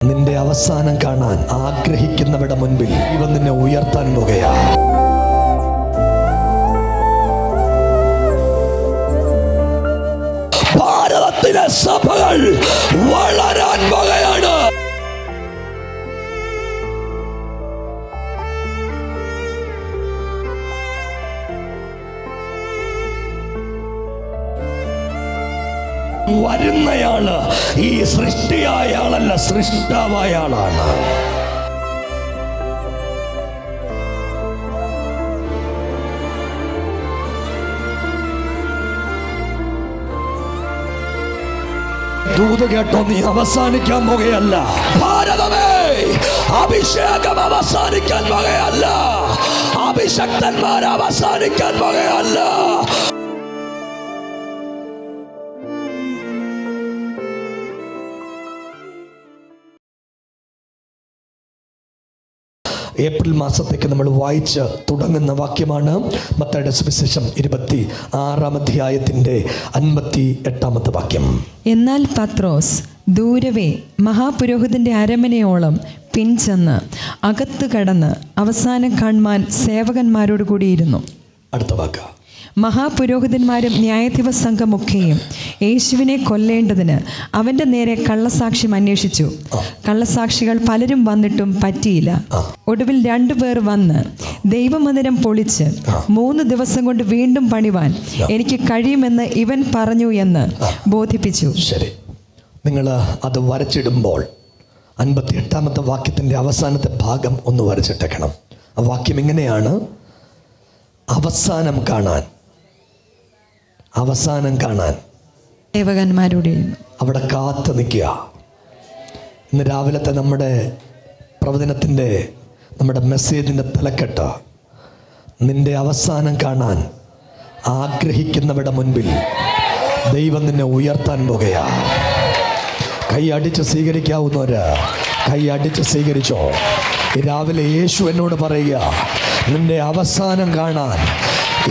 നിന്റെ അവസാനം കാണാൻ ആഗ്രഹിക്കുന്നവരുടെ മുൻപിൽ ഇവൻ നിന്നെ ഉയർത്താൻ പോകുകയാ. ഭാരതത്തിലെ സഭകൾ വളരാൻ പോകുകയാണ്. വരുന്നയാള് ഈ സൃഷ്ടിയായ ആളല്ല, സൃഷ്ടാവായ ആളാണ്. ദൂത് കേട്ടോ, നീ അവസാനിക്കാൻ പോകുകയല്ല. ഭാരതമേ, അഭിഷേകം അവസാനിക്കാൻ പോകുകയല്ല. അഭിഷക്തന്മാർ അവസാനിക്കാൻ പോകുകയല്ല. ഏപ്രിൽ മാസത്തേക്ക് നമ്മൾ വായിച്ച് തുടങ്ങുന്ന വാക്യമാണ് മത്തായിയുടെ സുവിശേഷം 26-ാം അധ്യായത്തിന്റെ 58-ാമത്തെ വാക്യം. എന്നാൽ പത്രോസ് ദൂരവേ മഹാപുരോഹിതന്റെ അരമനയോളം പിൻചെന്ന് അകത്ത് കടന്ന് അവസാനം കാണുവാൻ സേവകന്മാരോട് കൂടിയിരുന്നു. അടുത്ത വാക്ക്. മഹാപുരോഹിതന്മാരും ന്യായാധിപ സംഘമൊക്കെയും യേശുവിനെ കൊല്ലേണ്ടതിന് അവന്റെ നേരെ കള്ളസാക്ഷ്യം അന്വേഷിച്ചു. കള്ളസാക്ഷികൾ പലരും വന്നിട്ടും പറ്റിയില്ല. ഒടുവിൽ 2 പേർ വന്ന് ദൈവമന്ദിരം പൊളിച്ച് 3 ദിവസം കൊണ്ട് വീണ്ടും പണിവാൻ എനിക്ക് കഴിയുമെന്ന് ഇവൻ പറഞ്ഞു എന്ന് ബോധിപ്പിച്ചു. ശരി, നിങ്ങൾ അത് വരച്ചിടുമ്പോൾ 58-ാമത്തെ വാക്യത്തിന്റെ അവസാനത്തെ ഭാഗം ഒന്ന് വരച്ചിട്ടേക്കണം. ആ വാക്യം ഇങ്ങനെയാണ്: അവസാനം കാണാൻ സേവകന്മാരോട് അവിടെ കാത്തു നിൽക്കുക. ഇന്ന് രാവിലത്തെ നമ്മുടെ പ്രവചനത്തിൻ്റെ നമ്മുടെ മെസ്സേജിൻ്റെ തലക്കെട്ട്, നിന്റെ അവസാനം കാണാൻ ആഗ്രഹിക്കുന്നവരുടെ മുൻപിൽ ദൈവം നിന്നെ ഉയർത്താൻ പോകുകയാ. കൈ അടിച്ച് സ്വീകരിക്കാവുന്നവര് കൈ അടിച്ച് സ്വീകരിച്ചോ. ഈ രാവിലെ യേശു എന്നോട് പറയുക, നിന്റെ അവസാനം കാണാൻ,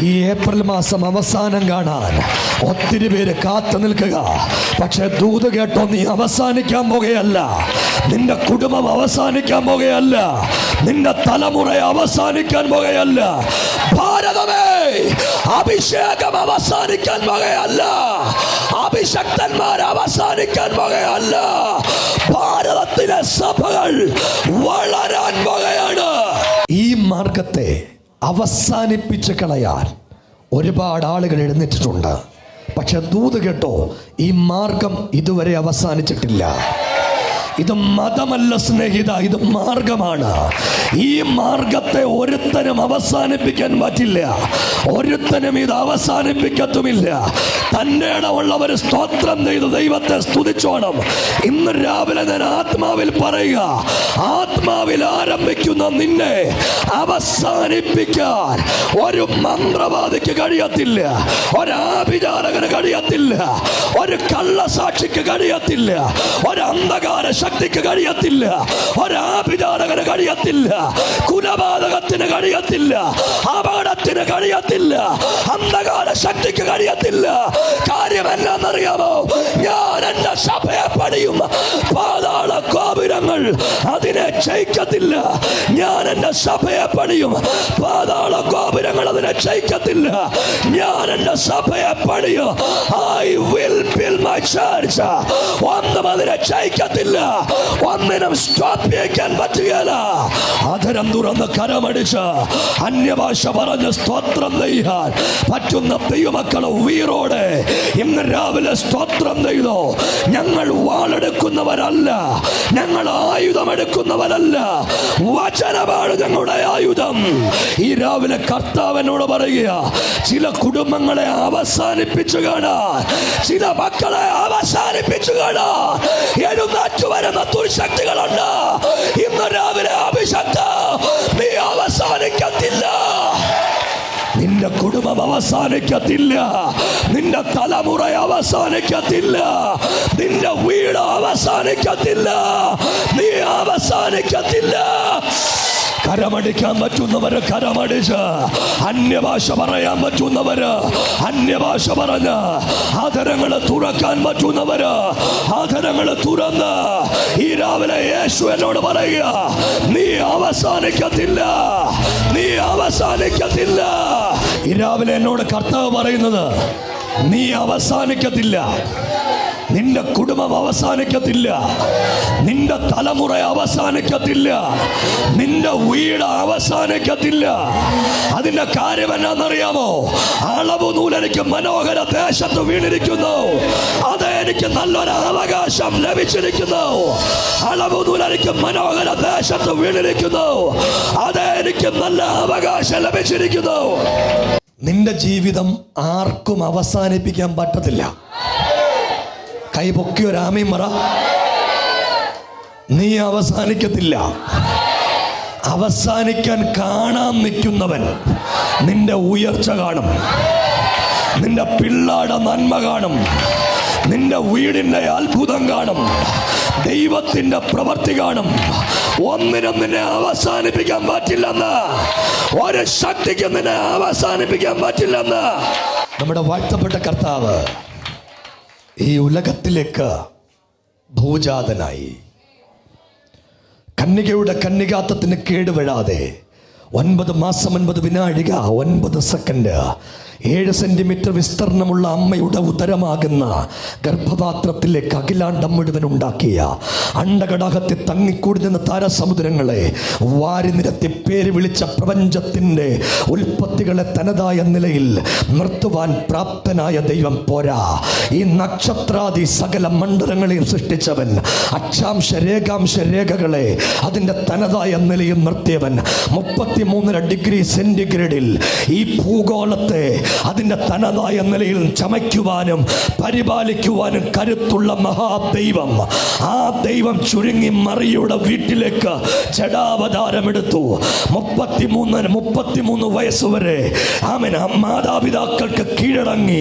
ഈ ഏപ്രിൽ മാസം അവസാനം കാണാൻ ഒത്തിരി പേര് കാത്തു നിൽക്കുക. പക്ഷെ ദൂത് കേട്ടോ, നീ അവസാനിക്കാൻ പോകുകയല്ല. നിന്റെ കുടുംബം അവസാനിക്കാൻ പോകുകയല്ല. നിന്റെ തലമുറ അവസാനിക്കാൻ പോകുകയല്ല. ഭാരതമേ, അഭിഷേകം അവസാനിക്കാൻ പോകുകയല്ല. അഭിഷക്തന്മാർ അവസാനിക്കാൻ പോകുകയല്ല. ഭാരതത്തിലെ സഭകൾ വളരാൻ പോകുകയാണ്. ഈ മാർഗത്തെ അവസാനിപ്പിച്ച് കളയാൻ ഒരുപാട് ആളുകൾ എഴുന്നേറ്റിട്ടുണ്ട്. പക്ഷെ ദൂത് കേട്ടോ, ഈ മാർഗം ഇതുവരെ അവസാനിച്ചിട്ടില്ല. ഇത് മതമല്ല സ്നേഹിത, ഇത് മാർഗമാണ്. ഈ മാർഗത്തെ ഒരുത്തനും അവസാനിപ്പിക്കാൻ പറ്റില്ല. ഒരുത്തനും ഇത് അവസാനിപ്പിക്കത്തുമില്ല. തൻ്റെ ഇടമുള്ളവർ സ്തോത്രം ചെയ്ത് ദൈവത്തെ സ്തുതിച്ചോണം. ഇന്ന് രാവിലെ ഞാൻ ആത്മാവിൽ പറയുക, ആത്മാവിൽ ആരംഭിക്കുന്ന നിന്നെ അവസാനിപ്പിക്കാൻ ഒരു മന്ത്രവാദിക്ക് കഴിയത്തില്ല, ഒരാഭിചാരകന് കഴിയത്തില്ല, ഒരു കള്ളസാക്ഷിക്ക് കഴിയത്തില്ല, ഒരു അന്ധകാര ശക്തിക്ക് കഴിയത്തില്ല, ഒരാഭിചാരകന് കഴിയത്തില്ല, കുലപാതകത്തിന് കഴിയത്തില്ല, അപകടത്തിന് കഴിയത്തില്ല, അന്ധകാര ശക്തിക്ക് കഴിയത്തില്ല. കാര്യം എന്നാന്നറിയാമോ? ഞാൻ എന്റെ സഭയെ പണിയും, പാതാള ഗോപുരങ്ങൾ അതിനെ ജയിക്കത്തില്ല. ഞാൻ എന്റെ സഭയെ പണിയും, പാതാള ഗോപുരങ്ങൾ അതിനെ ജയിക്കത്തില്ല. ഞാൻ എന്റെ സഭയെ പണിയും. I will build my church. ഒന്നും അതിനെ ജയിക്കത്തില്ല. ഒന്നിനും സ്റ്റോപ്പ് ചെയ്യാൻ പറ്റുകയില്ല. അധരം തുറന്ന് കരമടിച്ച് അന്യഭാഷ പറഞ്ഞ് സ്തോത്രം ചെയ്യാൻ പറ്റുന്ന ദൈവമക്കളെ ഉയരോടെ ഇന്ന് രാവിലെ സ്തോത്രം ചെയ്തോ. ഞങ്ങൾ വാളെടുക്കുന്നവരല്ല, ഞങ്ങൾ ആയുധമെടുക്കുന്നവരല്ല, വചനമാണ് ഞങ്ങളുടെ ആയുധം. ഈ രാവിലെ കർത്താവിനോട് പറയുക, ചില കുടുംബങ്ങളെ അവസാനിപ്പിച്ചു കാണാൻ, ചില മക്കളെ അവസാനിപ്പിച്ചു കാണാൻ എഴുന്നേറ്റ് വരുന്ന ദുർശക്തികളുണ്ട്. ഇന്ന് രാവിലെ അഭിഷക്ത, നീ അവസാനിക്കത്തില്ല. നിന്റെ കുടുംബം അവസാനിക്കത്തില്ല. നിന്റെ തലമുറ അവസാനിക്കത്തില്ല. നിന്റെ വീട് അവസാനിക്കത്തില്ല. നീ അവസാനിക്കത്തില്ല. കരമടിക്കാൻ പറ്റുന്നവര് കരമടിച്ച്, അന്യഭാഷ പറയാൻ പറ്റുന്നവര് അന്യഭാഷ പറഞ്ഞ്, ആദരങ്ങള് തുറക്കാൻ പറ്റുന്നവര് ആദരങ്ങള് തുറന്ന് ഈ രാവിലെ യേശു എന്നോട് പറയുക, നീ അവസാനിക്കത്തില്ല, നീ അവസാനിക്കത്തില്ല. ഈ രാവിലെ എന്നോട് കർത്താവ് പറയുന്നത്, നീ അവസാനിക്കത്തില്ല, നിന്റെ കുടുംബം അവസാനിക്കത്തില്ല, നിന്റെ തലമുറ അവസാനിക്കത്തില്ല, നിന്റെ വീട് അവസാനിക്കത്തില്ല. അതിന്റെ കാര്യം എന്നാണെന്നറിയാമോ? അളവ് നൂലെനിക്ക് മനോഹര ദേശത്ത് വീണിരിക്കുന്നു, അത് എനിക്ക് നല്ലൊരു അവകാശം ലഭിച്ചിരിക്കുന്നു. അളവ് നൂലെനിക്ക് മനോഹര ദേശത്ത് വീണിരിക്കുന്നു, അത് എനിക്ക് നല്ല അവകാശം ലഭിച്ചിരിക്കുന്നു. നിന്റെ ജീവിതം ആർക്കും അവസാനിപ്പിക്കാൻ പറ്റത്തില്ല. കൈ പൊക്കി ഒരു ആമീൻ പറ. നീ അവസാനിക്കത്തില്ല. അവസാനിക്കാൻ കാണാൻ നിൽക്കുന്നവൻ നിന്റെ ഉയർച്ച കാണും, നിന്റെ പിള്ളാടെ നന്മ കാണും, നിന്റെ വീടിന്റെ അത്ഭുതം കാണും, ദൈവത്തിന്റെ പ്രവൃത്തി കാണും. ഒന്നിനും നിന്നെ അവസാനിപ്പിക്കാൻ പറ്റില്ലെന്ന്, ഒരു ശക്തിക്കും നിന്നെ അവസാനിപ്പിക്കാൻ പറ്റില്ലെന്ന് നമ്മുടെ വാഴ്ത്തപ്പെട്ട കർത്താവ് ഈ ഉലകത്തിലേക്ക് ഭൂജാതനായി. കന്യകയുടെ കന്യകാത്വത്തിന് കേടുവരാതെ 9 മാസം 9 വിനാഴിക 9 സെക്കൻഡ് 7 സെന്റിമീറ്റർ വിസ്തീർണമുള്ള അമ്മയുടെ ഉദരമാകുന്ന ഗർഭപാത്രത്തിലേക്ക് അഖിലാണ്ടം മുഴുവൻ ഉണ്ടാക്കിയ അണ്ടകടാഹത്തിൽ തങ്ങിക്കൂടുന്ന താരസമുദ്രങ്ങളെ വാരി നിരത്തി പേര് വിളിച്ച പ്രപഞ്ചത്തിൻ്റെ ഉൽപ്പത്തികളെ തനതായ നിലയിൽ നിർത്തുവാൻ പ്രാപ്തനായ ദൈവം പോരാ, ഈ നക്ഷത്രാദി സകല മണ്ഡലങ്ങളെയും സൃഷ്ടിച്ചവൻ, അക്ഷാംശ രേഖാംശ രേഖകളെ അതിൻ്റെ തനതായ നിലയിൽ നിർത്തിയവൻ, 33 ഡിഗ്രി സെന്റിഗ്രേഡിൽ ഈ ഭൂഗോളത്തെ അതിൻ്റെ തനതായ നിലയിൽ ചമയ്ക്കുവാനും പരിപാലിക്കുവാനും കരുത്തുള്ള മഹാദൈവം, ആ ദൈവം ചുരുങ്ങി മറിയുടെ വീട്ടിലേക്ക് ജഡാവതാരമെടുത്തു. 33 വയസ്സുവരെ ആമേൻ മാതാപിതാക്കൾക്ക് കീഴടങ്ങി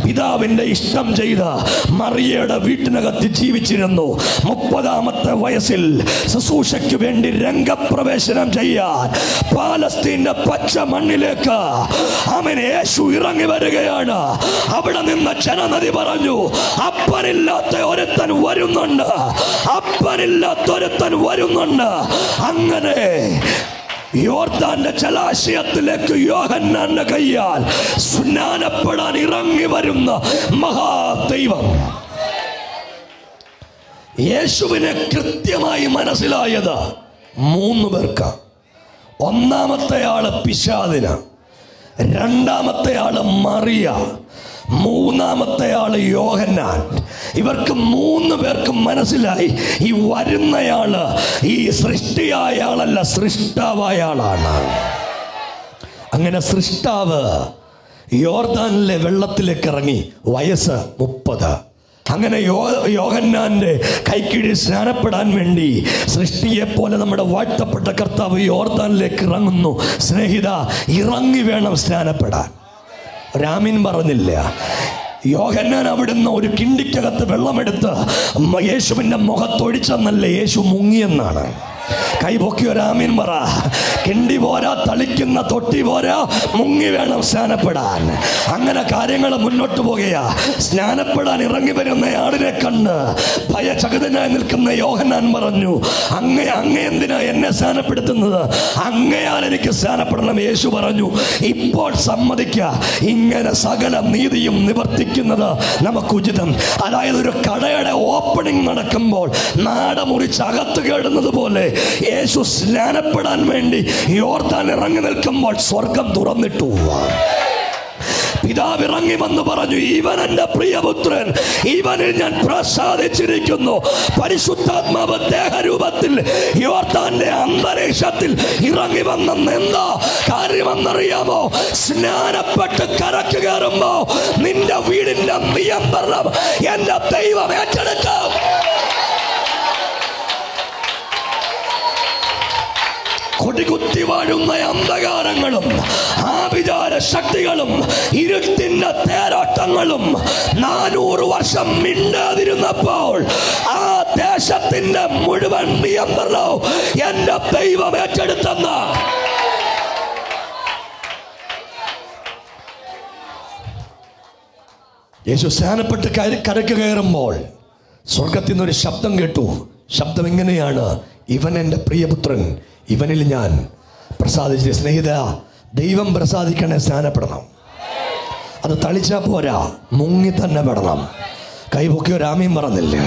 പിതാവിൻ്റെ ഇഷ്ടം ചെയ്ത മറിയയുടെ വീട്ടിനകത്ത് ജീവിച്ചിരുന്നു. 30ാമത്തെ വയസ്സിൽ ശുശ്രൂഷയ്ക്ക് വേണ്ടി രംഗപ്രവേശനം ചെയ്യാൻ പാലസ്തീന്റെ പച്ച മണ്ണിലേക്ക് ആമേൻ യേശു ഇറങ്ങി വരികയാണ്. അവിടെ നിന്ന് ജനനദി പറഞ്ഞു, അപ്പനില്ലാത്ത ഒരുത്തൻ വരുന്നുണ്ട്, അപ്പനില്ലാത്ത ഒരുത്തൻ വരുന്നുണ്ട്. അങ്ങനെ യോർദാന്റെ ജലാശയത്തിലേക്ക് യോഹന്നാന്റെ കയ്യാൽ സ്നാനപ്പെടാൻ ഇറങ്ങി വരുന്ന മഹാദൈവം. യേശുവിനെ കൃത്യമായി മനസ്സിലായത് 3 പേർക്ക്. ഒന്നാമത്തെ ആള് പിശാദിന്, രണ്ടാമത്തെ ആള് മറിയ, മൂന്നാമത്തെ ആള് യോഹന്നാൻ. ഇവർക്ക് 3 പേർക്കും മനസ്സിലായി, ഈ വരുന്നയാള് ഈ സൃഷ്ടിയായ ആളല്ല, സൃഷ്ടാവായ ആളാണ്. അങ്ങനെ സൃഷ്ടാവ് യോർദാനിലെ വെള്ളത്തിലേക്ക് ഇറങ്ങി, വയസ്സ് 30. അങ്ങനെ യോഹന്നാന്റെ കൈക്കീഴിൽ സ്നാനപ്പെടാൻ വേണ്ടി സൃഷ്ടിയെ പോലെ നമ്മുടെ വാഴ്ത്തപ്പെട്ട കർത്താവ് യോർദാനിലേക്ക് ഇറങ്ങുന്നു. സ്നേഹിത, ഇറങ്ങി വേണം സ്നാനപ്പെടാൻ. രാമീൻ പറഞ്ഞില്ല. യോഹന്നാൻ അവിടുന്ന് ഒരു കിണ്ടിക്കകത്ത് വെള്ളമെടുത്ത് യേശുവിൻ്റെ മുഖത്തൊഴിച്ചെന്നല്ല, യേശു മുങ്ങിയെന്നാണ്. കൈപൊക്കി ഒരാമീൻ പറ. കിണ്ടി പോരാ, തളിക്കുന്ന തൊട്ടി പോരാ, മുങ്ങി വേണം സ്നാനപ്പെടാൻ. അങ്ങനെ കാര്യങ്ങൾ മുന്നോട്ട് പോകുകയാ. സ്നാനപ്പെടാൻ ഇറങ്ങി വരുന്ന ആളിനെ കണ്ട് ഭയചകിതനായി നിൽക്കുന്ന യോഹന്നാൻ പറഞ്ഞു, അങ്ങേ എന്തിനാ എന്നെ സ്നാനപ്പെടുത്തുന്നത്? അങ്ങയാൽ എനിക്ക് സ്നാനപ്പെടണം. യേശു പറഞ്ഞു, ഇപ്പോൾ സമ്മതിക്ക, ഇങ്ങനെ സകല നീതിയും നിവർത്തിക്കുന്നത് നമുക്ക് ഉചിതം. അതായത് ഒരു കടയുടെ ഓപ്പണിംഗ് നടക്കുമ്പോൾ നാട മുറിച്ച് അകത്ത് കേടുന്നത് പോലെ യേശു സ്നാനപ്പെടാൻ വേണ്ടി യോർദാൻ ഇറങ്ങി നിൽക്കുമ്പോൾ സ്വർഗം തുറന്നിട്ടു. പിതാവ് ഇറങ്ങി വന്ന് പറഞ്ഞു, ഇവൻ എൻ്റെ പ്രിയപുത്രൻ, ഇവനിൽ ഞാൻ പ്രസാദിച്ചിരിക്കുന്നു. പരിശുദ്ധാത്മാവ് ദേഹരൂപത്തിൽ യോർദാന്റെ അന്തരീക്ഷത്തിൽ ഇറങ്ങി വന്നെന്ന് എന്താ കാര്യമെന്നറിയാമോ? സ്നാനപ്പെട്ട് കരക്ക് കയറുമ്പോ നിന്റെ വീടിന്റെ നിയന്ത്രണം എന്റെ ദൈവം ഏറ്റെടുക്കും. കൊടികുത്തി വാഴുന്ന അന്ധകാരങ്ങളും ആഭിചാര ശക്തികളും ഇരുട്ടിന്റെ തേരോട്ടങ്ങളും 400 വർഷം മിണ്ടാതിരുന്നപ്പോൾ ആ ദേശത്തിന്റെ മുഴുവൻ നിയന്ത്രണവും എന്റെ ദൈവം ഏറ്റെടുത്തെന്ന് യേശു സ്നാനപ്പെട്ട് കരക്ക് കയറുമ്പോൾ സ്വർഗത്തിൽ നിന്നൊരു ശബ്ദം കേട്ടു. ശബ്ദം എങ്ങനെയാണ്? ഇവൻ എൻ്റെ പ്രിയപുത്രൻ, ഇവനിൽ ഞാൻ പ്രസാദിച്ച. സ്നേഹിത, ദൈവം പ്രസാദിക്കണേ സ്നാനപ്പെടണം. അത് തളിച്ചാൽ പോരാ, മുങ്ങി തന്നെ പെടണം. കൈപൊക്കി ഒരു ആമയും പറഞ്ഞില്ല.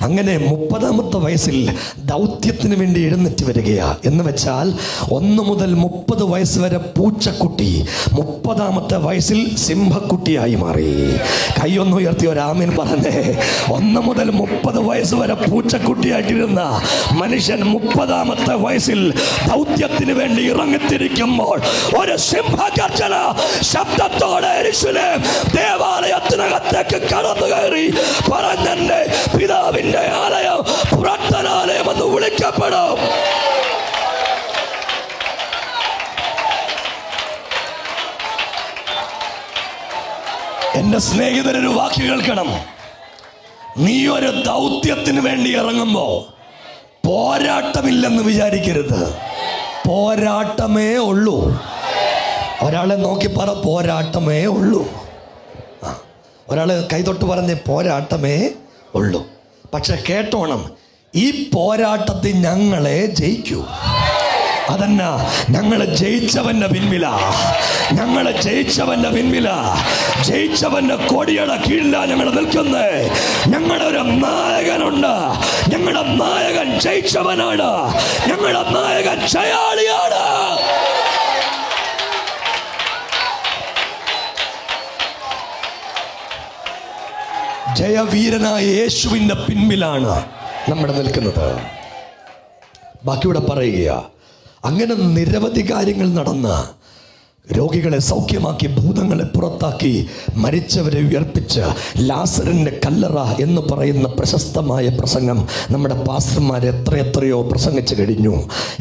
അങ്ങനെ 30-ാമത്തെ വയസ്സിൽ ദൗത്യത്തിന് വേണ്ടി എഴുന്നേറ്റ് വരികയാ. എന്ന് വെച്ചാൽ 1 മുതൽ 30 വയസ്സ് വരെ പൂച്ചക്കുട്ടി, 30-ാമത്തെ വയസ്സിൽ സിംഹക്കുട്ടിയായി മാറി. കൈയൊന്ന് ഉയർത്തി ഒരു ആമീൻ പറഞ്ഞേ. 1 മുതൽ 30 വയസ്സ് വരെ പൂച്ചക്കുട്ടിയായിട്ടിരുന്ന മനുഷ്യൻ 30-ാമത്തെ വയസ്സിൽ ദൗത്യത്തിന് വേണ്ടി ഇറങ്ങിത്തിരിക്കുമ്പോൾ ഒരു സിംഹഗർജന ശബ്ദത്തോടെ യെരൂശലേം ദേവാലയത്തിനകത്തേക്ക് കടന്നു കയറി പറഞ്ഞെന്റെ പിതാവിന്റെ ആലയം പുരാതനാലയം എന്ന് വിളിക്കപ്പെടും. എന്റെ സ്നേഹിതരൊരു വാക്ക് കേൾക്കണം. നീ ഒരു ദൗത്യത്തിന് വേണ്ടി ഇറങ്ങുമ്പോ പോരാട്ടമില്ലെന്ന് വിചാരിക്കരുത്. പോരാട്ടമേ ഉള്ളൂ. ഒരാളെ നോക്കി പറ, പോരാട്ടമേ ഉള്ളൂ. ഒരാൾ കൈതൊട്ട് പറഞ്ഞ് പോരാട്ടമേ ഉള്ളൂ. പക്ഷെ കേട്ടോണം, ഈ പോരാട്ടത്തിൽ ഞങ്ങളെ ജയിക്കൂ. അതന്നെ, ഞങ്ങൾ ജയിച്ചവന്റെ പിൻപിലാ. ഞങ്ങൾ ജയിച്ചവന്റെ പിൻപിലാ. ജയിച്ചവന്റെ കൊടിയുടെ കീഴിലാ ഞങ്ങൾ നിൽക്കുന്നത്. ഞങ്ങളുടെ ഒരു നായകനുണ്ട്. ഞങ്ങളുടെ നായകൻ ജയിച്ചവനാണ്. ഞങ്ങളുടെ നായകൻ ജയാളിയാണ്. ജയവീരനായ യേശുവിൻ്റെ പിൻപിലാണ് നമ്മൾ നിൽക്കുന്നത്. ബാക്കിയൂടെ പറയുക. അങ്ങനെ നിരവധി കാര്യങ്ങൾ നടന്ന, രോഗികളെ സൗഖ്യമാക്കി, ഭൂതങ്ങളെ പുറത്താക്കി, മരിച്ചവരെ ഉയർപ്പിച്ച്, ലാസറിൻ്റെ കല്ലറ എന്ന് പറയുന്ന പ്രശസ്തമായ പ്രസംഗം നമ്മുടെ പാസ്റ്റർമാർ എത്രയോ പ്രസംഗിച്ചു കഴിഞ്ഞു.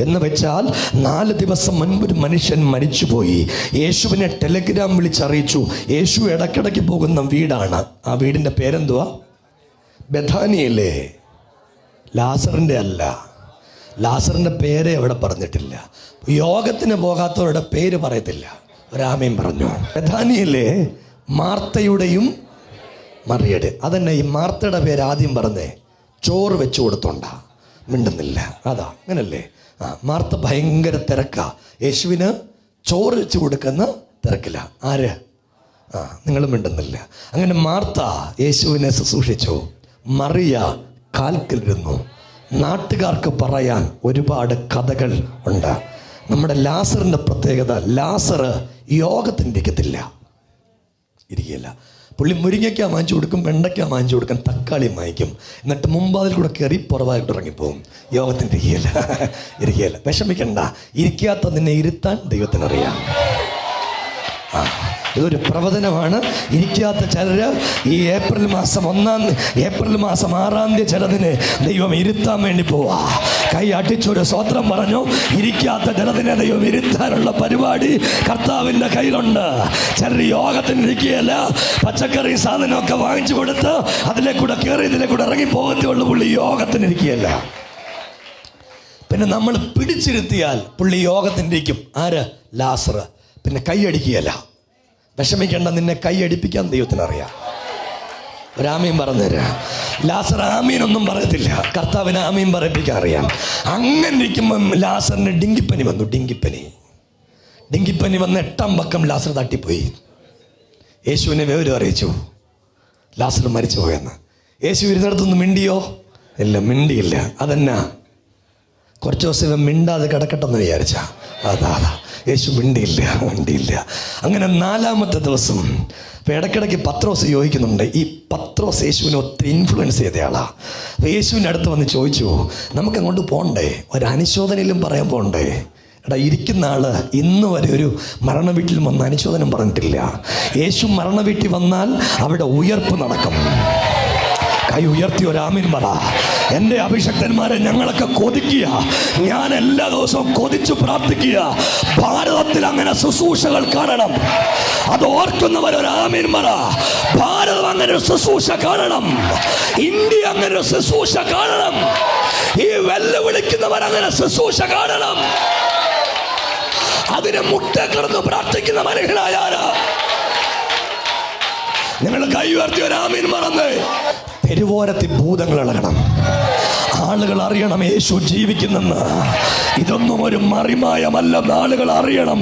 എന്ന് വെച്ചാൽ 4 ദിവസം മുൻപ് ഒരു മനുഷ്യൻ മരിച്ചുപോയി. യേശുവിനെ ടെലഗ്രാം വിളിച്ചറിയിച്ചു. യേശു ഇടയ്ക്കിടയ്ക്ക് പോകുന്ന വീടാണ്. ആ വീടിൻ്റെ പേരെന്തുവാ? ബഥാനിയല്ലേ? ലാസറിൻ്റെ അല്ല. ലാസറിൻ്റെ പേരെ അവിടെ പറഞ്ഞിട്ടില്ല. യോഗത്തിന് പോകാത്തവരുടെ പേര് പറയത്തില്ല. ഒരാമയും പറഞ്ഞു. ബഥാനിയല്ലേ? മാർത്തയുടെയും മറിയയുടെ. അതന്നെ, ഈ മാർത്തയുടെ പേര് ആദ്യം പറഞ്ഞേ. ചോറ് വെച്ചു കൊടുത്തോണ്ടാ, മിണ്ടുന്നില്ല. അതാ, അങ്ങനല്ലേ? മാർത്ത ഭയങ്കര തിരക്കാ. യേശുവിന് ചോറ് വെച്ച് കൊടുക്കുന്ന തിരക്കില്ല. ആര്? നിങ്ങൾ മിണ്ടുന്നില്ല. അങ്ങനെ മാർത്ത യേശുവിനെ ശുശ്രൂഷിച്ചു. മറിയ കാൽക്കലിരുന്നു. നാട്ടുകാർക്ക് പറയാൻ ഒരുപാട് കഥകൾ ഉണ്ട്. നമ്മുടെ ലാസറിൻ്റെ പ്രത്യേകത, ലാസർ യോഗത്തിൻ്റെ ഇരിക്കില്ല. പുള്ളി മുരിങ്ങയ്ക്ക വാങ്ങിച്ചു കൊടുക്കും, വെണ്ടയ്ക്ക വാങ്ങിച്ചു കൊടുക്കും, തക്കാളി വാങ്ങിക്കും. എന്നിട്ട് മുമ്പാതിൽ കൂടെ കയറി പുറവായിട്ട് ഇറങ്ങിപ്പോവും. യോഗത്തിൻ്റെ ഇരിക്കുകയല്ല. വിഷമിക്കണ്ട. ഇരിക്കാത്ത നിന്നെ ഇരുത്താൻ ദൈവത്തിനറിയാം. ഇതൊരു പ്രവചനമാണ്. ഇരിക്കാത്ത ചിലര് ഈ ഏപ്രിൽ മാസം 6-ാം തീയതി ചിലതിന് ദൈവം ഇരുത്താൻ വേണ്ടി പോവാ. കൈ അടിച്ചൊരു സ്വത്രം പറഞ്ഞു. ഇരിക്കാത്ത ചിലതിനെ ദൈവം ഇരുത്താനുള്ള പരിപാടി കർത്താവിൻ്റെ കയ്യിലുണ്ട്. ചിലർ യോഗത്തിന് ഇരിക്കുകയല്ല, പച്ചക്കറി സാധനമൊക്കെ വാങ്ങിച്ചു കൊടുത്ത് അതിലെ കൂടെ കയറി ഇതിലെ കൂടെ ഇറങ്ങി പോകത്തേ ഉള്ളൂ. പുള്ളി യോഗത്തിന് ഇരിക്കുകയല്ല. പിന്നെ നമ്മൾ പിടിച്ചിരുത്തിയാൽ പുള്ളി യോഗത്തിന് ഇരിക്കും. ആര്? ലാസർ. പിന്നെ കൈയടിക്കുകയല്ല. വിഷമിക്കേണ്ട, നിന്നെ കൈയടിപ്പിക്കാൻ ദൈവത്തിനറിയാം. ഒരാമീൻ പറഞ്ഞുതരാം. ലാസർ ആമീനൊന്നും പറയത്തില്ല, കർത്താവിന് ആമീൻ പറയിപ്പിക്കാൻ അറിയാം. അങ്ങനെ ഇരിക്കുമ്പം ലാസറിന് ഡെങ്കിപ്പനി വന്നു. ഡെങ്കിപ്പനി വന്ന് 8-ാം പക്കം ലാസർ തട്ടിപ്പോയി. യേശുവിനെ വിവരം അറിയിച്ചു, ലാസർ മരിച്ചു പോയെന്ന്. യേശു ഇരുന്നിടത്തൊന്നും മിണ്ടിയോ? ഇല്ല, മിണ്ടിയില്ല. അതെന്നാ? കുറച്ച് ദിവസം ഇവൻ മിണ്ടാതെ കിടക്കട്ടെന്ന് വിചാരിച്ച. അതാ യേശു മിണ്ടിയില്ല. അങ്ങനെ 4-ാമത്തെ ദിവസം ഇടയ്ക്കിടയ്ക്ക് പത്രോസ് യോജിക്കുന്നുണ്ട്. ഈ പത്രോസ് യേശുവിനെ ഒത്തിരി ഇൻഫ്ലുവൻസ് ചെയ്തയാളാ. യേശുവിൻ്റെ അടുത്ത് വന്ന് ചോദിച്ചു, നമുക്ക് അങ്ങോട്ട് പോകണ്ടേ? ഒരു അനുശോചനയിലും പറയാൻ പോകണ്ടേ? എടാ, ഇരിക്കുന്ന ആള് ഇന്ന് വരെ ഒരു മരണ വീട്ടിൽ വന്ന് അനുശോചനം പറഞ്ഞിട്ടില്ല. യേശു മരണ വീട്ടിൽ വന്നാൽ അവിടെ ഉയർപ്പ് നടക്കും. കൈ ഉയർത്തി ഒരാമീൻ പറ. എൻ്റെ അഭിഷക്തന്മാരെ ഞങ്ങളൊക്കെ കൊതിക്കുക. ഞാൻ എല്ലാ ദിവസവും കൊതിച്ചു പ്രാർത്ഥിക്കുക. ഭാരതത്തിൽ അങ്ങനെ ശുശ്രൂഷകൾ കാണണം. അത് ഓർക്കുന്നവരൊരാമീൻ പറ. ഭാരതം അങ്ങനെ ഒരു ശുശ്രൂഷ കാണണം. ഇന്ത്യ അങ്ങനെ ഒരു ശുശ്രൂഷ കാണണം. ഈ വെല്ലുവിളിക്കുന്നവരങ്ങനെ ശുശ്രൂഷ കാണണം. അതിനെ മുട്ട കിടന്ന് പ്രാർത്ഥിക്കുന്ന മനുഷ്യനായാല് നിങ്ങൾ കൈ ഉയർത്തി ഒരു ആമീൻ പറഞ്ഞേ. തെരുവോരത്തിൽ ഭൂതങ്ങൾ ഇളകണം. ആളുകൾ അറിയണം യേശു ജീവിക്കുന്നെന്ന്. ഇതൊന്നും ഒരു മറിമായമല്ലെന്ന് ആളുകൾ അറിയണം.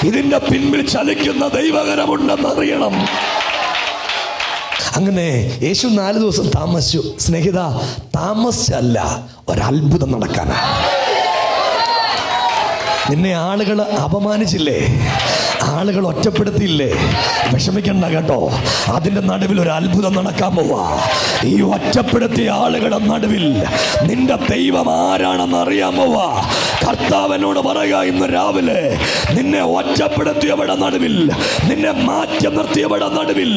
ഇതിന്റെ പിൻപിൽ ചലിക്കുന്ന ദൈവകരമുണ്ടെന്ന് അറിയണം. അങ്ങനെ യേശു 4 ദിവസം താമസിച്ചു. സ്നേഹിത, താമസിച്ചല്ല, ഒരത്ഭുതം നടക്കാനാ. നിന്നെ ആളുകൾ അപമാനിച്ചില്ലേ, ആളുകൾ ഒറ്റപ്പെടുത്തിയില്ലേ, വിഷമിക്കണ്ട കേട്ടോ. അതിന്റെ നടുവിൽ ഒരു അത്ഭുതം നടക്കാൻ പോവാ. ഈ ഒറ്റപ്പെടുത്തിയ ആളുകളുടെ നടുവിൽ നിന്റെ ദൈവം ആരാണെന്ന് അറിയാൻ പോവാ. കർത്താവിനോട് പറയുക, ഇന്ന് രാവിലെ നിന്നെ ഒറ്റപ്പെടുത്തിയവരുടെ നടുവിൽ, നിന്നെ മാറ്റി നിർത്തിയവരുടെ നടുവിൽ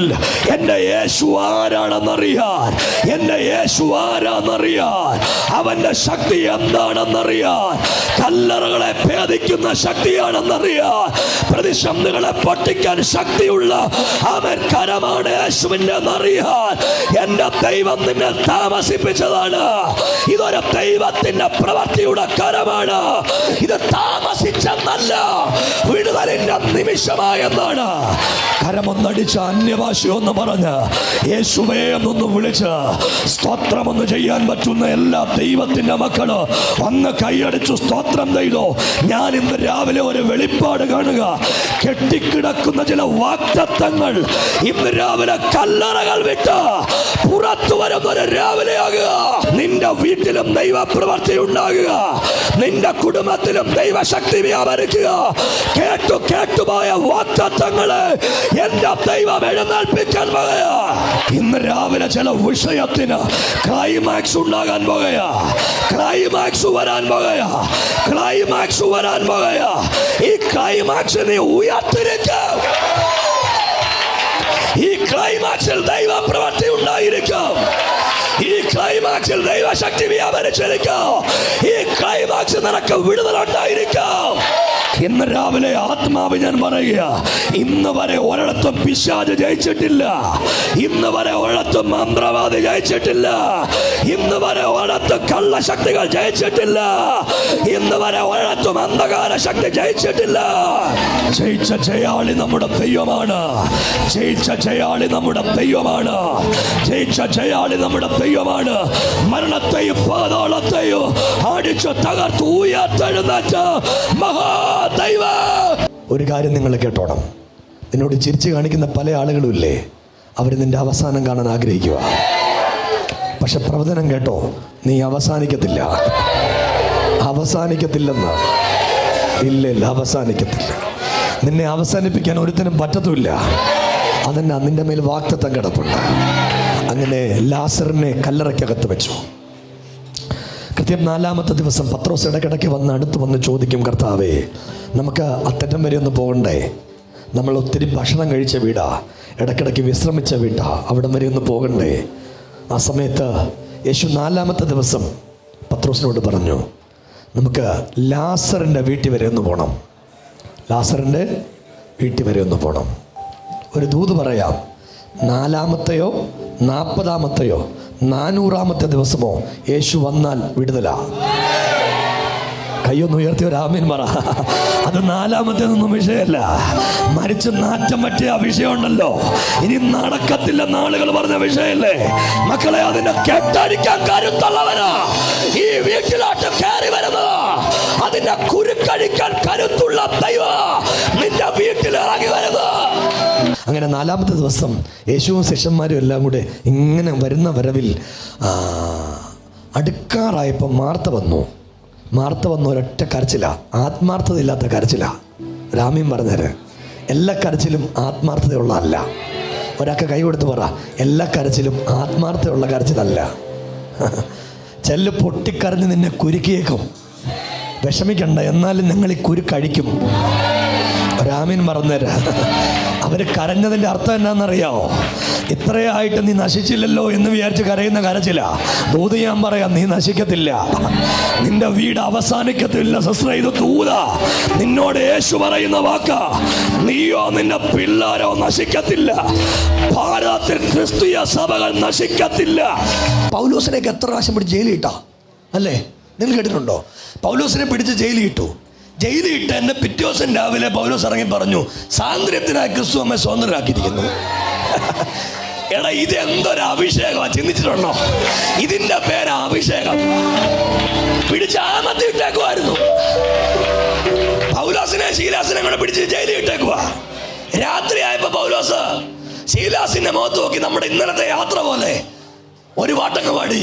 എന്റെ യേശു ആരാണെന്നറിയാൻ, എന്റെ യേശു ആരാന്നറിയാൻ, അവന്റെ ശക്തി എന്താണെന്നറിയാൻ, കല്ലറകളെ ഭേദിക്കുന്ന ശക്തിയാണെന്നറിയാൻ, പ്രതിസന്ധികളെ പൊട്ടിക്കാൻ ശക്തിയുള്ള അവൻ കരമാണ് യേശുവിന്റെ എന്നറിയാൻ എന്റെ ദൈവം നിന്നെ താമസിപ്പിച്ചതാണ്. ഇതൊരു ദൈവത്തിന്റെ പ്രവൃത്തിയുടെ കരമാണ്. ഇത് താമസിച്ചെന്നല്ല, വിടുതലിന്റെ നിമിഷമായെന്നാണ്. കരമൊന്നടിച്ച അന്യഭാഷയൊന്ന് പറഞ്ഞ് യേശുവേ എന്നൊന്ന് വിളിച്ച് സ്തോത്രമൊന്ന് ചെയ്യാൻ പറ്റുന്ന എല്ലാ ദൈവത്തിന്റെ മക്കള് ഒന്ന് കൈയടിച്ചു സ്തോത്രം ചെയ്തോ. ഞാൻ ഇന്ന് രാവിലെ ഒരു വെളിപ്പാട് കാണുക. കെട്ടിക്കിടക്കുന്ന ചില വാഗ്ദത്തങ്ങൾ ഇന്ന് രാവിലെ കല്ലറകൾ വിട്ട് പുറത്തു വരുന്നൊരു രാവിലെ ആകുക. നിന്റെ വീട്ടിലും ദൈവപ്രവൃത്തി ഉണ്ടാകുക, നിന്റെ കുടുംബത്തിലും ദൈവശക്തി വ്യാപരിക്കുക. കേട്ടുപോയ വാഗ്ദത്തങ്ങളെ എന്റെ ദൈവം എഴുന്നേൽപ്പിക്കാൻ പോകുക. ഇന്ന് രാവിലെ ചില വിഷയത്തിന് ക്ലൈമാക്സ് ഉണ്ടാകാൻ പോകുക, ക്ലൈമാക്സ് വരാൻ പോകുക, ക്ലൈമാക്സ് വരാൻ പോകുക. ഈ ക്ലൈമാക്സിനെ ഉയർത്തിരിക്കും. ഈ ക്ലൈമാക്സിൽ ദൈവ പ്രവൃത്തി ഉണ്ടായിരിക്കും. ഈ ക്ലൈമാക്സിൽ ദൈവശക്തി വ്യാപരിച്ചിരിക്കും. ഈ ക്ലൈമാക്സിൽ നിനക്ക് വിടുതലുണ്ടായിരിക്കും. ഇന്ന് രാവിലെ ആത്മാവ് ഞാൻ പറയുക, ഇന്ന് വരെ ഒരിടത്തും പിശാച് ജയിച്ചിട്ടില്ല, ഇന്ന് വരെ ഒരിടത്തും മന്ത്രവാദി ജയിച്ചിട്ടില്ല, ഇന്ന് വരെ ഒരിടത്തും കള്ളശക്തികൾ ജയിച്ചിട്ടില്ല, ഇന്ന് വരെ ഒരിടത്തും അന്ധകാര ശക്തി ജയിച്ചിട്ടില്ല. ജയിച്ച ജയാളി നമ്മുടെ ദൈവമാണ്. ജയിച്ച ജയാളി നമ്മുടെ ദൈവമാണ്. ജയിച്ച ജയാളി നമ്മുടെ ദൈവമാണ്. മരണത്തെയും പാതാളത്തെയും അടിച്ചു തകർത്ത് ഉയർത്തെഴുന്നേറ്റ മഹാദൈവം. ഒരു കാര്യം നിങ്ങൾ കേട്ടോണം. നിന്നോട് ചിരിച്ചു കാണിക്കുന്ന പല ആളുകളും ഇല്ലേ, അവർ നിന്റെ അവസാനം കാണാൻ ആഗ്രഹിക്കുക. പക്ഷെ പ്രവചനം കേട്ടോ, നീ അവസാനിക്കത്തില്ല, അവസാനിക്കത്തില്ലെന്ന്. ഇല്ല, അവസാനിക്കത്തില്ല. നിന്നെ അവസാനിപ്പിക്കാൻ ഒരുത്തനും പറ്റത്തുമില്ല. അതെന്നാ, നിന്റെ മേൽ വാഗ്ദത്തം കിടപ്പുണ്ട്. അങ്ങനെ ലാസറിനെ കല്ലറയ്ക്കകത്ത് വെച്ചു. കൃത്യം 4-ാമത്തെ ദിവസം പത്രോസ് ഇടയ്ക്കിടയ്ക്ക് അടുത്ത് വന്ന് ചോദിക്കും, കർത്താവേ, നമുക്ക് അത്തറ്റം വരെ ഒന്ന് പോകണ്ടേ? നമ്മൾ ഒത്തിരി ഭക്ഷണം കഴിച്ച വീടാ, ഇടയ്ക്കിടയ്ക്ക് വിശ്രമിച്ച വീടാ, അവിടം വരെ ഒന്ന് പോകണ്ടേ? ആ സമയത്ത് യേശു 4-ാമത്തെ ദിവസം പത്രോസിനോട് പറഞ്ഞു, നമുക്ക് ലാസറിൻ്റെ വീട്ടിൽ വരെ ഒന്ന് പോകണം, ലാസറിൻ്റെ വീട്ടിൽ വരെ ഒന്ന് പോകണം. ഒരു ദൂത് പറയാം, 4-ാമത്തെയോ 40-ാമത്തെയോ 400-ാമത്തെ ദിവസമോ യേശു വന്നാൽ വിടുതല. കയ്യൊന്ന് ഉയർത്തി ഒരു ആമീൻ പറ. അത് 4-ാമത്തേതൊന്നും വിഷയമല്ല. മരിച്ച് നാറ്റം പറ്റിയ വിഷയമുണ്ടല്ലോ, ഇനി നടക്കത്തില്ലെന്ന് ആളുകൾ പറഞ്ഞ വിഷയല്ലേ മക്കളെ? അതിനെ കേട്ടടിക്കാൻ കരുത്തുള്ളവനാ ഈ വീട്ടിലോട്ട് കയറി വരുന്നത്. അതിന്റെ കുരുക്കഴിക്കാൻ കരുത്തുള്ള ദൈവം നിന്റെ വീട്ടിൽ ഇറങ്ങി വരുന്നത്. അങ്ങനെ 4-ാമത്തെ ദിവസം യേശുവും ശിഷ്യന്മാരും എല്ലാം കൂടെ ഇങ്ങനെ വരുന്ന വരവിൽ അടുക്കാറായപ്പോൾ മാർത്ത വന്നു. ഒരൊറ്റ കരച്ചില, ആത്മാർത്ഥതയില്ലാത്ത കരച്ചില. രാമീൻ പറഞ്ഞേര്, എല്ലാ കരച്ചിലും ആത്മാർത്ഥതയുള്ള അല്ല. ഒരാൾക്ക് കൈ കൊടുത്ത് പറ, എല്ലാ കരച്ചിലും ആത്മാർത്ഥതയുള്ള കരച്ചിലല്ല. ചെല്ല് പൊട്ടിക്കരഞ്ഞ് നിന്നെ കുരുക്കിയേക്കും. വിഷമിക്കണ്ട, എന്നാലും നിങ്ങൾ ഈ കുരുക്കഴിക്കും. രാമീൻ പറഞ്ഞേര്. അവർ കരഞ്ഞതിൻ്റെ അർത്ഥം എന്നാണെന്നറിയാമോ? ഇത്രയായിട്ട് നീ നശിച്ചില്ലല്ലോ എന്ന് വിചാരിച്ച് കരയുന്ന കരച്ചില്ല. ദൂത് ഞാൻ പറയാം, നീ നശിക്കത്തില്ല, നിന്റെ വീട് അവസാനിക്കത്തില്ല. സിസ്റ്റർ, ഇത് ദൂത. നിന്നോട് യേശു പറയുന്ന വാക്കാ. നീയോ നിന്റെ പിള്ളേരോ നശിക്കത്തില്ല. ഭാരതത്തിൽ ക്രിസ്തീയ സഭകൾ നശിക്കത്തില്ല. പൗലോസിനെയൊക്കെ എത്ര പ്രാവശ്യം പിടിച്ച് ജയിലിട്ടാ അല്ലേ? നിങ്ങൾ കേട്ടിട്ടുണ്ടോ? പൗലോസിനെ പിടിച്ച് ജയിലിട്ടു. ജയിലിട്ട് എന്നെ പിറ്റേ ദിവസം രാവിലെ പൗലോസ് ഇറങ്ങി പറഞ്ഞു, സ്വാതന്ത്ര്യത്തിനായി ക്രിസ്തു നമ്മെ സ്വതന്ത്രരാക്കിയിരിക്കുന്നു. എടാ, ഇത് എന്തൊരു അഭിഷേകമാണ്, ചിന്തിച്ചിട്ടുണ്ടോ? ഇതിന്റെ പേരാ അഭിഷേകം. പിടിച്ച് ആമത്തി ഇട്ടേക്കുമായിരുന്നു. പൗലോസിനെ ശീലാസിനെ കൂടെ പിടിച്ച് ജയിലിൽ ഇട്ടേക്കുവാ. രാത്രിയായപ്പോ പൗലോസ് ശീലാസിന്റെ മുഖത്ത് നോക്കി നമ്മുടെ ഇന്നലത്തെ യാത്ര പോലെ ഒരു പാട്ടങ്ങ് പാടി.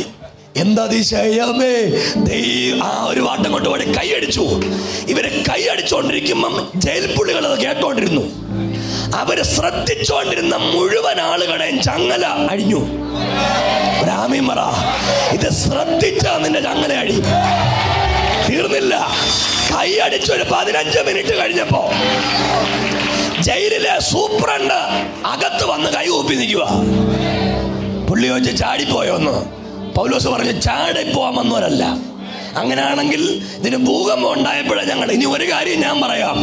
എന്താ അതിശയമേ, ആ ഒരു പാട്ടം കൊണ്ട് പാടി കൈയടിച്ചു. ഇവര് കൈയടിച്ചോണ്ടിരിക്കുമ്പം ജയിൽ പുള്ളികൾ അത് കേട്ടോണ്ടിരുന്നു. അവര് ശ്രദ്ധിച്ചോണ്ടിരുന്ന മുഴുവൻ ആളുകളെയും ചങ്ങല അഴിഞ്ഞു. ഒരാമീൻ പറ, ഇത് ശ്രദ്ധിച്ച നിന്റെ ചങ്ങല അഴി. തീർന്നില്ല, കൈയടിച്ചൊരു 15 മിനിറ്റ് കഴിഞ്ഞപ്പോ ജയിലിലെ സൂപ്രണ്ട് അകത്ത് വന്ന് കൈ കൂപ്പി നിൽക്കുക. പുള്ളി ചോദിച്ച് ചാടിപ്പോയോന്ന്. പൗലോസ് പറഞ്ഞു, ചാടിപ്പോവാൻ വന്നവരല്ല. അങ്ങനെയാണെങ്കിൽ ഇതിന് ഭൂകമ്പം ഉണ്ടായപ്പോഴാണ് ഞങ്ങൾ. ഇനി ഒരു കാര്യം ഞാൻ പറയാം,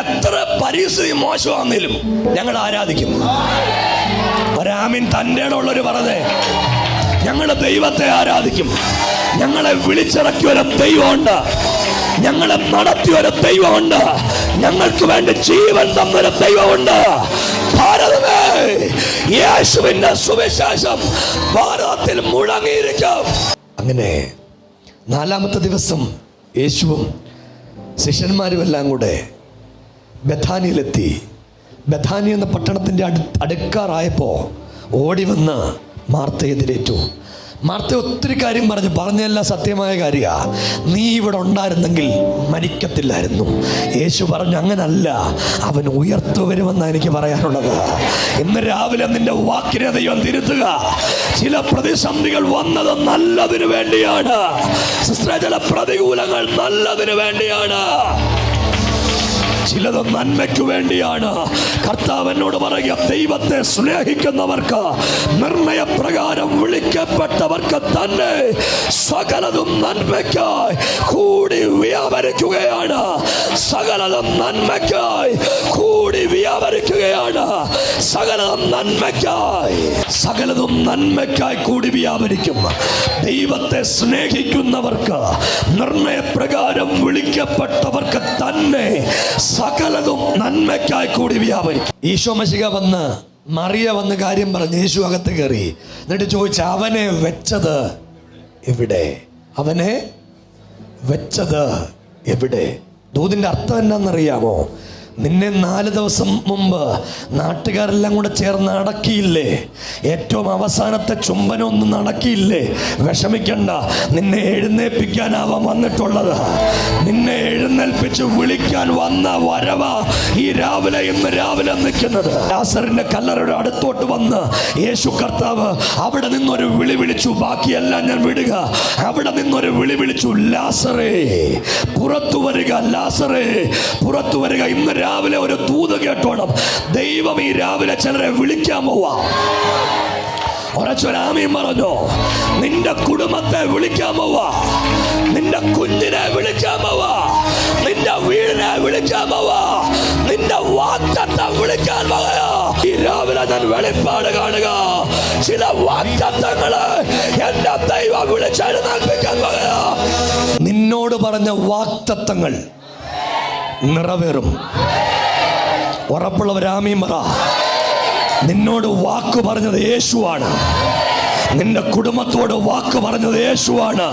എത്ര പരിസ്ഥിതി മോശമാണെങ്കിലും ഞങ്ങൾ ആരാധിക്കും. ഒരാമീൻ തൻ്റെ ഉള്ളൊരു പറഞ്ഞേ, ഞങ്ങളുടെ ദൈവത്തെ ആരാധിക്കും. ഞങ്ങളെ വിളിച്ചിറക്കിയൊരു ദൈവമുണ്ട്, ഞങ്ങളെ നടത്തിയൊരു ദൈവമുണ്ട്, ഞങ്ങൾക്ക് വേണ്ടി ജീവൻ തന്നൊരു ദൈവമുണ്ട്. ഭാരതമേ, യേശുവിന്റെ സുവിശേഷം ഭാരതത്തിൽ മുഴങ്ങിയിരിക്കും. അങ്ങനെ 4-ാമത്തെ ദിവസം യേശുവും ശിഷ്യന്മാരും എല്ലാം കൂടെ ബഥാനിയിലെത്തി. ബഥാനി എന്ന പട്ടണത്തിൻ്റെ അടുക്കാറായപ്പോൾ ഓടി വന്ന് മാർത്തയെ എതിരേറ്റു. മാർത്ത ഒത്തിരി കാര്യം പറഞ്ഞെല്ലാം സത്യമായ കാര്യമാണ്. നീ ഇവിടെ ഉണ്ടായിരുന്നെങ്കിൽ മരിക്കത്തില്ലായിരുന്നു. യേശു പറഞ്ഞു, അങ്ങനല്ല, അവൻ ഉയർത്തു വരുമെന്നാണ് എനിക്ക് പറയാനുള്ളത്. ഇന്ന് രാവിലെ നിന്റെ വാക്കിനെ ദൈവം തിരുത്തുക. ചില പ്രതിസന്ധികൾ വന്നത് നല്ലതിനു വേണ്ടിയാണ്. ചില പ്രതികൂലങ്ങൾ നല്ലതിനു വേണ്ടിയാണ്, ചിലത് നന്മയ്ക്ക് വേണ്ടിയാണ്. കർത്താവ് എന്നോട് പറയുക, ദൈവത്തെ സ്നേഹിക്കുന്നവർക്ക്, നിർണയപ്രകാരം വിളിക്കപ്പെട്ടവർക്ക് തന്നെ സകലതും നന്മയ്ക്കായി കൂടി വ്യാപരിക്കുകയാണ്. സകലതും നന്മയ്ക്കായി കൂടി വ്യാപരിക്കുകയാണ്. സകലതും നന്മയ്ക്കായി, സകലതും നന്മയ്ക്കായി കൂടി വ്യാപരിക്കും. ദൈവത്തെ സ്നേഹിക്കുന്നവർക്ക്, നിർണയപ്രകാരം വിളിക്കപ്പെട്ടവർക്ക് തന്നെ സകലതും നന്മയ്ക്കായി കൂടി വ്യാപരിക്കും. ഈശോ മശിഹ വന്ന്, മറിയ വന്ന് കാര്യം പറഞ്ഞ് യേശു അകത്ത് കയറി. എന്നിട്ട് ചോദിച്ചു, അവനെ വെച്ചത് എവിടെ? അവനെ വെച്ചത് എവിടെ? ദൂതിന്റെ അർത്ഥം എന്നാന്നറിയാമോ? നിന്നെ 4 ദിവസം മുമ്പ് നാട്ടുകാരെല്ലാം കൂടെ ചേർന്ന് അടക്കിയില്ലേ? ഏറ്റവും അവസാനത്തെ ചുംബനമൊന്നും നടക്കിയില്ലേ? വിഷമിക്കണ്ട, നിന്നെ എഴുന്നേൽപ്പിക്കാനാവാൻ വന്നിട്ടുള്ളത്. നിന്നെ എഴുന്നേൽപ്പിച്ച് വിളിക്കാൻ വന്ന വരവ ഈ രാവിലെ, ഇന്ന് രാവിലെ നിൽക്കുന്നത്. ലാസറിന്റെ കല്ലറയുടെ അടുത്തോട്ട് വന്ന് യേശു കർത്താവ് അവിടെ നിന്നൊരു വിളി വിളിച്ചു. ബാക്കിയെല്ലാം ഞാൻ വിടുക. അവിടെ നിന്നൊരു വിളി വിളിച്ചു, ലാസറേ പുറത്തു വരിക, ലാസറേ പുറത്തു വരിക. ഇന്ന് രാവിലെ ഒരു ദൂത് കേട്ടോണം. ദൈവം ഈ രാവിലെ ചിലരെ വിളിക്കാൻ പോവാ. ഒരച്ചൊരാമീൻ പറഞ്ഞോ, നിന്റെ കുടുംബത്തെ വിളിക്കാൻ പോവാ, നിന്റെ കുഞ്ഞിനെ വിളിക്കാൻ പോവാ, നിന്റെ വീടിനെ വിളിക്കാൻ പോവാ, നിന്റെ വാഗ്ദത്തം വിളിക്കാൻ പോവാ. ഈ രാവിലെ ഞാൻ വെളിപ്പാട് കാണുക. ചില വാഗ്ദത്തങ്ങള് എന്റെ ദൈവം വിളിച്ചെഴുന്നേൽപ്പിക്കാൻ പോവാ. നിന്നോട് പറഞ്ഞ വാഗ്ദത്തങ്ങൾ നിറവേറും. ഉറപ്പുള്ളവരാമീൻ പറ. നിന്നോട് വാക്ക് പറഞ്ഞത് യേശുവാണ്. നിന്റെ കുടുംബത്തോട് വാക്ക് പറഞ്ഞത് യേശുവാണ്.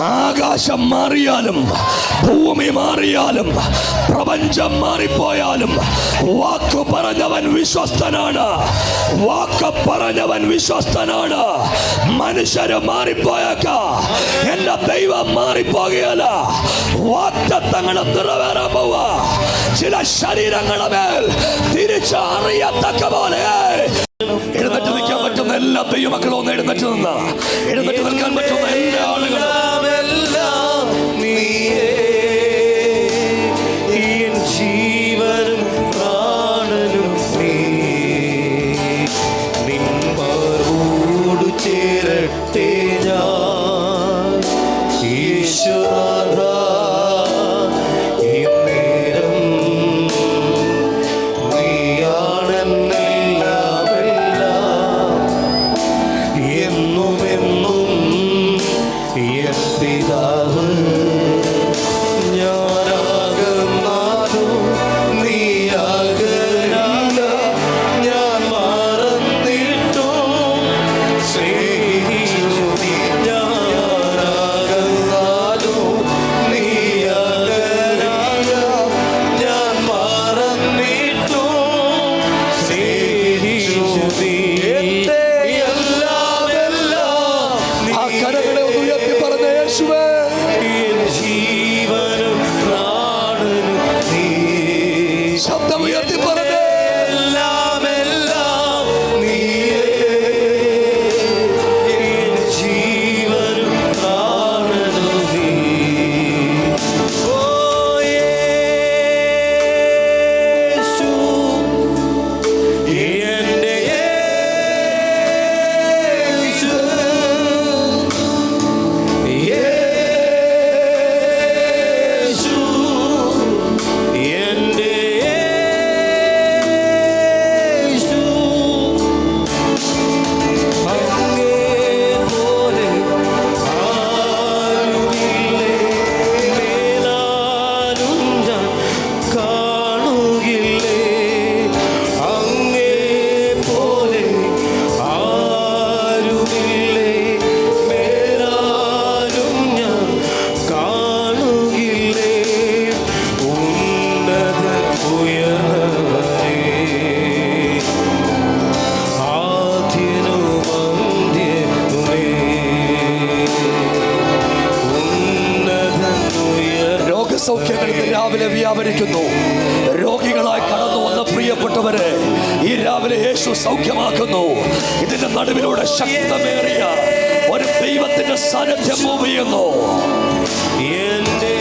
ആകാശം മാറിയാലും, ഭൂമി മാറിയാലും, പ്രപഞ്ചം മാറിപ്പോയാലും വാക്ക് പറഞ്ഞവൻ വിശ്വസ്തനാണ്. വാക്ക് പറഞ്ഞവൻ വിശ്വസ്തനാണ്. മനുഷ്യര് മാറിപ്പോയേക്കാം, എന്റെ ദൈവം മാറിപ്പോകുകയല്ല. വാഗ്ദത്തങ്ങൾ നിറവേറാൻ പോവാ. ചില ശരീരങ്ങളുടെ മേൽ തിരിച്ചറിയത്തക്ക പോലെ എഴുന്നേറ്റ് നിൽക്കാൻ പറ്റുന്ന എല്ലാ ദൈവമക്കളും ഒന്ന് എഴുന്നേറ്റ് നിന്ന്, എഴുന്നേറ്റ് നിൽക്കാൻ പറ്റുന്ന എല്ലാ ആളുകളും ജീവനും പ്രാണനും നീ നിന്മാരോടു ചേരട്ടെ ഞാൻ ഈശ്വര. ഇന്നേരം നീയാണെന്നെല്ലാമെല്ലാം, എന്നുമെന്നും സൗഖ്യങ്ങൾ ഇന്ന് രാവിലെ വ്യാപരിക്കുന്നു. രോഗികളായി കടന്നു വന്ന പ്രിയപ്പെട്ടവരെ ഈ രാവിലെ യേശു സൗഖ്യമാക്കുന്നു. ഇതിന്റെ നടുവിലൂടെ ശക്തമേറിയ ഒരു ദൈവത്തിന്റെ സാന്നിധ്യം മൂവ് ചെയ്യുന്നു. എന്റെ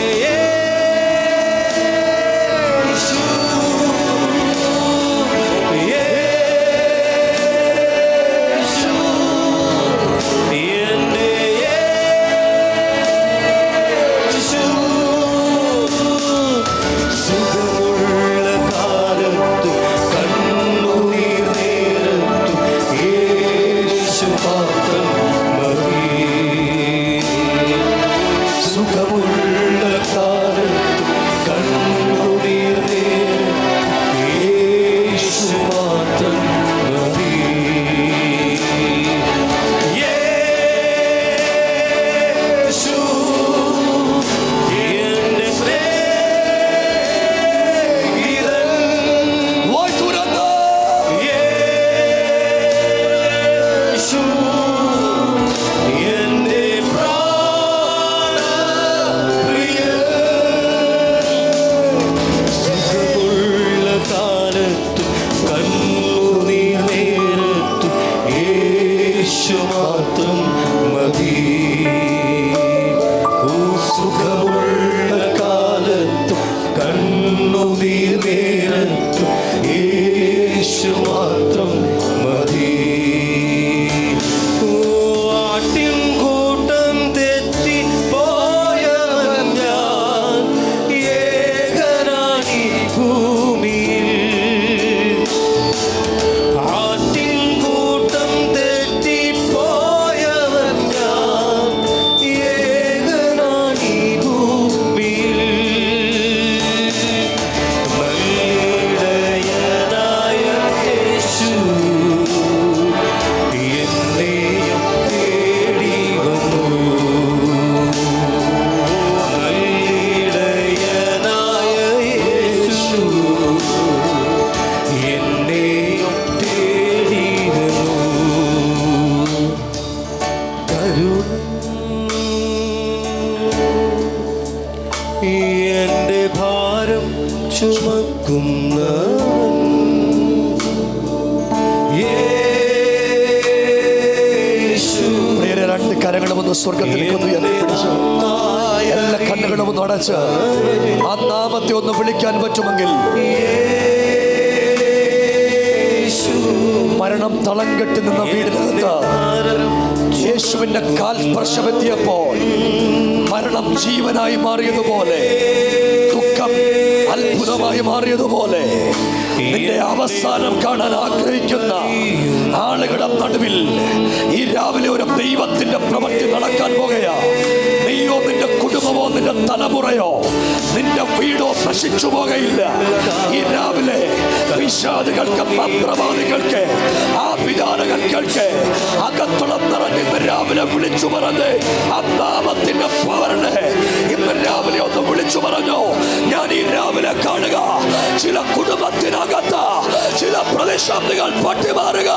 മാത്രം മതി. സുഖമുള്ള കാലത്തും കണ്ണുനീർ നേരത്തും യേശു മാത്രം മതി. ആട്ടിൻ കൂട്ടം തെറ്റി പോയവൻ ഞാൻ ഏകനായി ഭൂമിയിൽ. ആട്ടിൻ കൂട്ടം തെറ്റി പോയവൻ ഞാൻ ഏകനായി ഭൂമിയിൽ. നല്ലിടയനായ യേശു എന്നെയും തേടി വന്നു. നല്ലിടയനായ യേശു എന്നെയും തേടി വന്നു. എന്റെ ഭാരം ചുമക്കുന്നവൻ യേശു. പ്രിയരെ, രണ്ട് കരങ്ങളും ഒന്ന് സ്വർഗത്തിലേക്ക് ഒന്ന് ഉയർത്തിപ്പിടിച്ച് എല്ലാ കണ്ണുകളും ഒന്ന് അടച്ച് ആ നാമത്തെ ഒന്ന് വിളിക്കാൻ പറ്റുമെങ്കിൽ മരണം തളം കെട്ടി നിന്ന വീടിനകത്ത് യേശുവിന്റെ കാൽ സ്പർശമെത്തിയപ്പോൾ മരണം ജീവനായി മാറിയതുപോലെ, ദുഃഖം അത്ഭുതമായി മാറിയതുപോലെ നിന്റെ അവസാനം കാണാൻ ആഗ്രഹിക്കുന്ന ആളുകളുടെ നടുവിൽ ഈ രാവിലെ ഒരു ദൈവത്തിന്റെ പ്രവൃത്തി നടക്കാൻ പോകുകയാ. നീയോ നിന്റെ കുടുംബമോ നിന്റെ തലമുറയോ നിന്റെ വീടോ നശിച്ചു പോകയില്ല. ഈ രാവിലെ പിശാചുകൾക്ക്, മന്ത്രവാദികൾക്ക്, ആഭിചാരകൾക്ക് അകത്തളം നിറഞ്ഞ് ഇന്ന് രാവിലെ വിളിച്ചു പറഞ്ഞ് ആ നാമത്തിന്റെ പവറിനെ ഇന്ന് രാവിലെ ഒന്ന് വിളിച്ചു പറഞ്ഞു. ഞാൻ ഈ രാവിലെ കാണുക ചില കുടുംബത്തിനകത്ത് ചില പ്രതിസന്ധികൾ പട്ടിമാറുക.